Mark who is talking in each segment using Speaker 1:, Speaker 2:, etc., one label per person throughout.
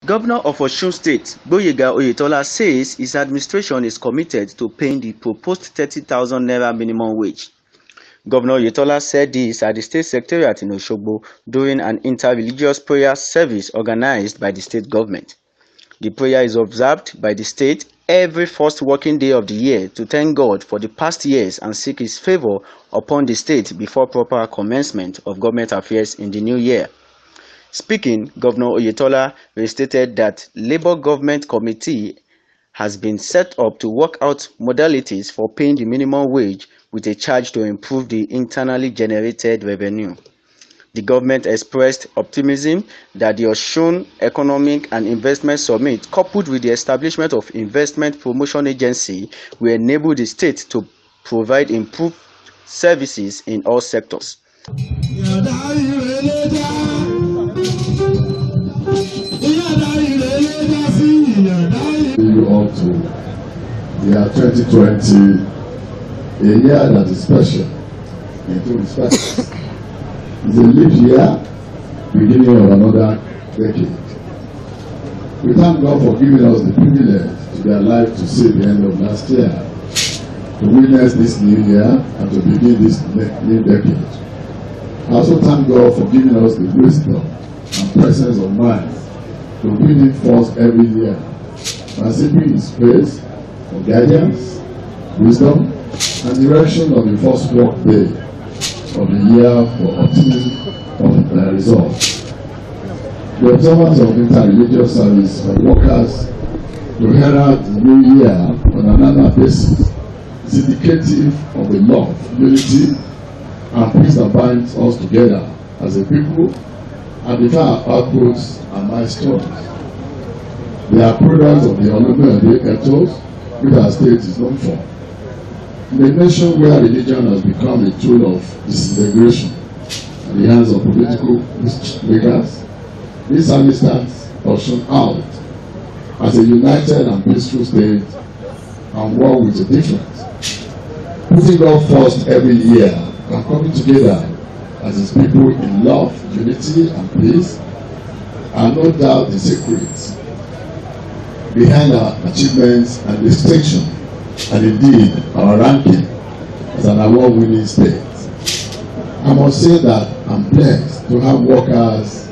Speaker 1: Governor of Osun State, Gboyega Oyetola, says his administration is committed to paying the proposed 30,000 naira minimum wage. Governor Oyetola said this at the State Secretariat in Osogbo during an inter-religious prayer service organized by the state government. The prayer is observed by the state every first working day of the year to thank God for the past years and seek his favor upon the state before proper commencement of government affairs in the new year. Speaking, Governor Oyetola restated that Labour Government Committee has been set up to work out modalities for paying the minimum wage with a charge to improve the internally generated revenue. The government expressed optimism that the Osun Economic and Investment Summit, coupled with the establishment of Investment Promotion Agency, will enable the state to provide improved services in all sectors.
Speaker 2: Up to the year 2020, a year that is special in two respects. It's a leap year, beginning of another decade. We thank God for giving us the privilege to be alive to see the end of last year, to witness this new year, and to begin this new decade. I also thank God for giving us the wisdom and presence of mind to win it forth every year, by seeking His grace for guidance, wisdom, and direction on the first work day of the year for optimism of the results. The observance of interreligious service for workers to herald the new year on an annual basis is indicative of the love, unity, and peace that binds us together as a people and define our outputs and milestones. They are products of the Olumide ethos which our state is known for. In a nation where religion has become a tool of disintegration in the hands of political makers, this service stands Osun out as a united and peaceful state and one with a difference. Putting God first every year and coming together as His people in love, unity, and peace are no doubt the secrets behind our achievements and distinction, and indeed our ranking as an award-winning state. I must say that I'm blessed to have workers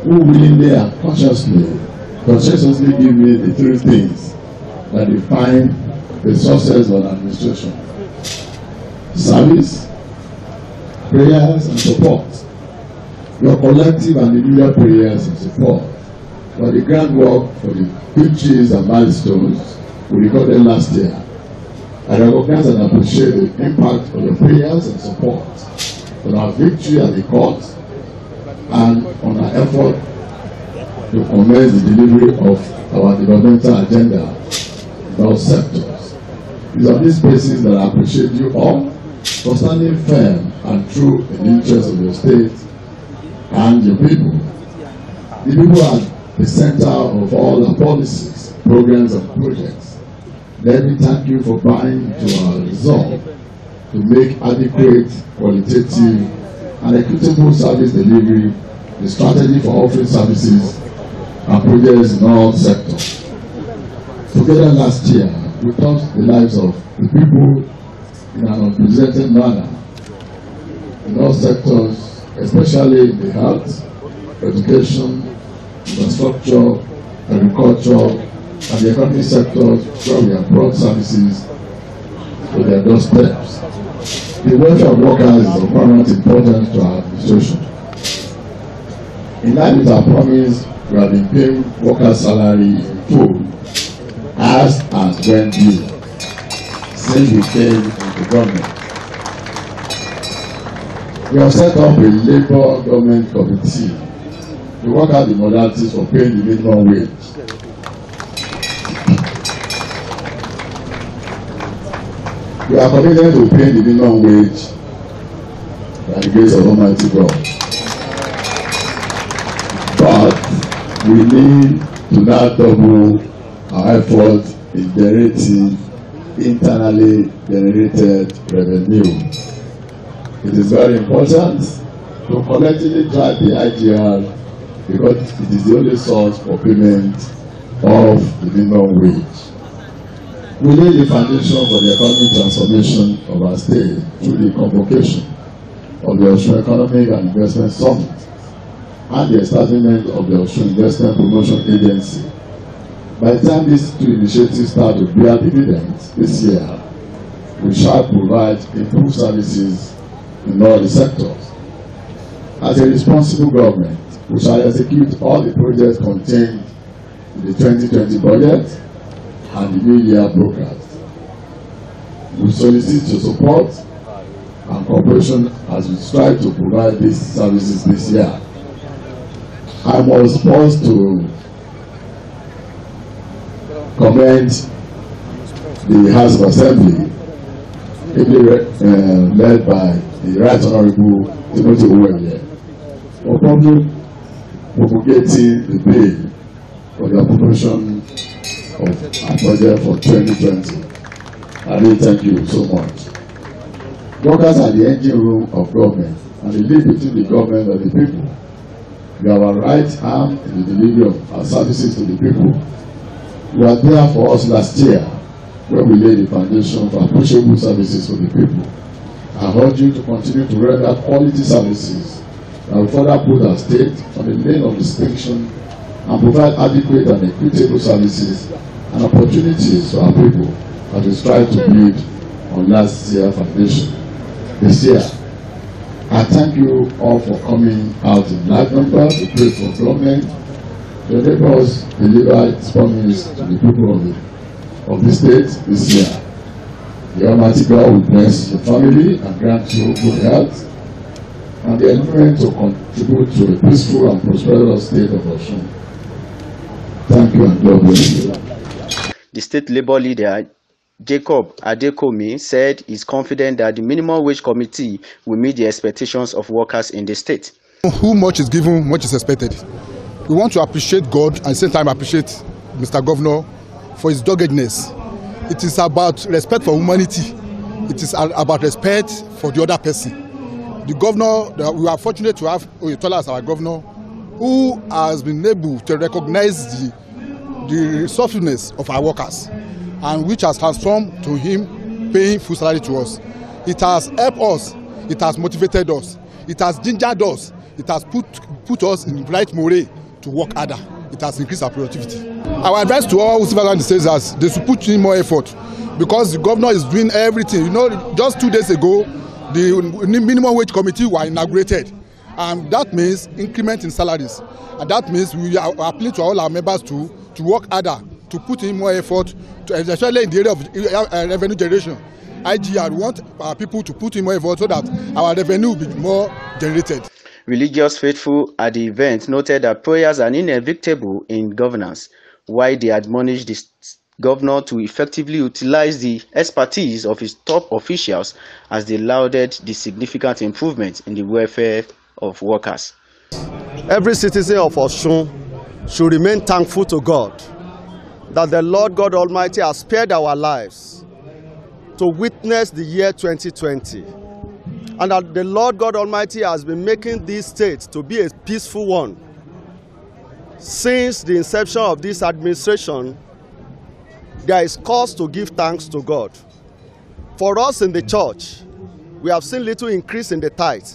Speaker 2: who willingly and conscientiously give me the three things that define the success of an administration: service, prayers, and support. Your collective and individual prayers and support for the groundwork for the victories and milestones we recorded last year. I recognize and appreciate the impact of your prayers and support on our victory at the court and on our effort to commence the delivery of our developmental agenda in all sectors. It is on this basis that I appreciate you all for standing firm and true in the interest of your state and your people. The people are the center of all our policies, programs, and projects. Let me thank you for buying into our resolve to make adequate, qualitative, and equitable service delivery the strategy for offering services and projects in all sectors. Together last year, we touched the lives of the people in an unprecedented manner in all sectors, especially in the health, education, infrastructure, agriculture, and the economic sectors where we have brought services to their doorsteps. The welfare of workers is of paramount importance to our administration. In line with our promise, we have been paying workers' salary in full, as and when due, since we came into government. We have set up a Labour Government Committee to work out the modalities for paying the minimum wage. We are committed to paying the minimum wage by the grace of Almighty God. But we need to now double our effort in generating internally generated revenue. It is very important to collectively drive the IGR because it is the only source for payment of the minimum wage. We lay the foundation for the economic transformation of our state through the convocation of the Osun Economic and Investment Summit and the establishment of the Osun Investment Promotion Agency. By the time these two initiatives start to bear dividends this year, we shall provide improved services in all the sectors. As a responsible government, we shall execute all the projects contained in the 2020 budget and the New Year programs. We solicit your support and cooperation as we strive to provide these services this year. I was supposed to commend the House of Assembly, led by the Right Honourable Timothy Owemye, for probably propagating the bill for the appropriation of our budget for 2020. I really thank you so much. Workers are the engine room of government and the link between the government and the people. We have our right arm in the delivery of our services to the people. You were there for us last year when we laid the foundation for approachable services for the people. I urge you to continue to render quality services that will further put our state on the lane of distinction and provide adequate and equitable services and opportunities for our people as we strive to build on last year's foundation. This year, I thank you all for coming out in large numbers to pray for government to enable us deliver its promise to the people of the state this year. The Almighty God will bless your family and grant you good health and the enablement to contribute to a peaceful and prosperous state of Osun. Thank you and God bless you.
Speaker 1: The state labor leader, Jacob Adekomi, said he's confident that the minimum wage committee will meet the expectations of workers in the state.
Speaker 3: Who much is given, much is expected. We want to appreciate God and at the same time appreciate Mr. Governor for his doggedness. It is about respect for humanity. It is about respect for the other person. The governor, we are fortunate to have Oyetola as our governor, who has been able to recognize the resourcefulness of our workers, and which has transformed to him paying full salary to us. It has helped us, it has motivated us, it has gingered us, it has put us in right moray to work harder. It has increased our productivity. Our advice to all civil servants is that they should put in more effort because the governor is doing everything. You know, just 2 days ago, the minimum wage committee were inaugurated, and that means increment in salaries, and that means we are appealing to all our members to work harder, to put in more effort, especially in the area of revenue generation. IGR want our people to put in more effort so that our revenue will be more generated.
Speaker 1: Religious faithful at the event noted that prayers are inevitable in governance, while they admonished the governor to effectively utilize the expertise of his top officials as they lauded the significant improvement in the welfare of workers.
Speaker 4: Every citizen of Osun should remain thankful to God that the Lord God Almighty has spared our lives to witness the year 2020. And that the Lord God Almighty has been making this state to be a peaceful one. Since the inception of this administration, there is cause to give thanks to God. For us in the church, we have seen little increase in the tithe,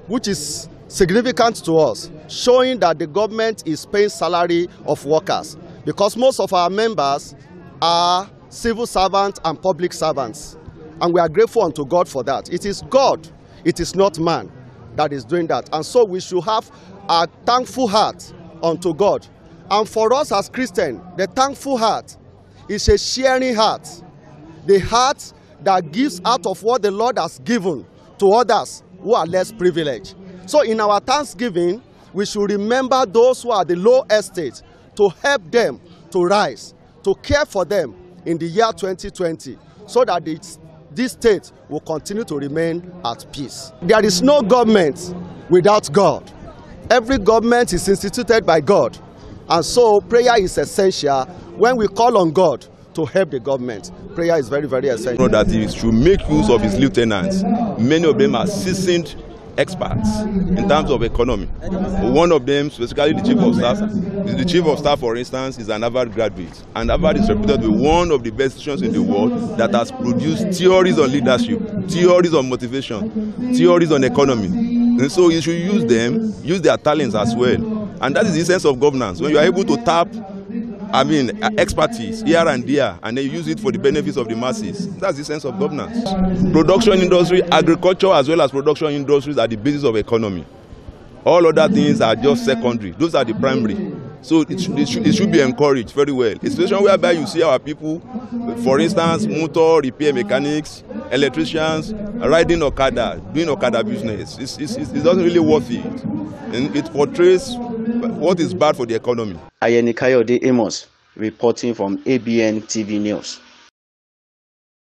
Speaker 4: which is significant to us, showing that the government is paying salary of workers, because most of our members are civil servants and public servants. And we are grateful unto God for that. It is God, it is not man that is doing that. And so we should have a thankful heart unto God. And for us as Christians, the thankful heart is a sharing heart. The heart that gives out of what the Lord has given to others who are less privileged. So in our thanksgiving, we should remember those who are the low estate, to help them to rise, to care for them in the year 2020, so that this state will continue to remain at peace. There is no government without God. Every government is instituted by God. And so prayer is essential when we call on God to help the government. Prayer is very, very essential.
Speaker 5: That he should make use of his lieutenants. Many of them are seasoned experts in terms of economy. One of them, specifically the chief of staff, the chief of staff, for instance, is an Harvard graduate, and Harvard is reputed to be one of the best institutions in the world that has produced theories on leadership, theories on motivation, theories on economy. And so you should use them, use their talents as well. And that is the sense of governance. When you are able to tap, expertise here and there, and then use it for the benefits of the masses. That's the sense of governance. Production industry, agriculture as well as production industries are the basis of economy. All other things are just secondary. Those are the primary. So it should be encouraged very well. A situation whereby you see our people, for instance, motor repair mechanics, electricians, riding Okada, doing Okada business. It doesn't really worth it. And it portrays what is bad for the economy.
Speaker 1: Ayeni Kayode Amos, reporting from ABN TV News.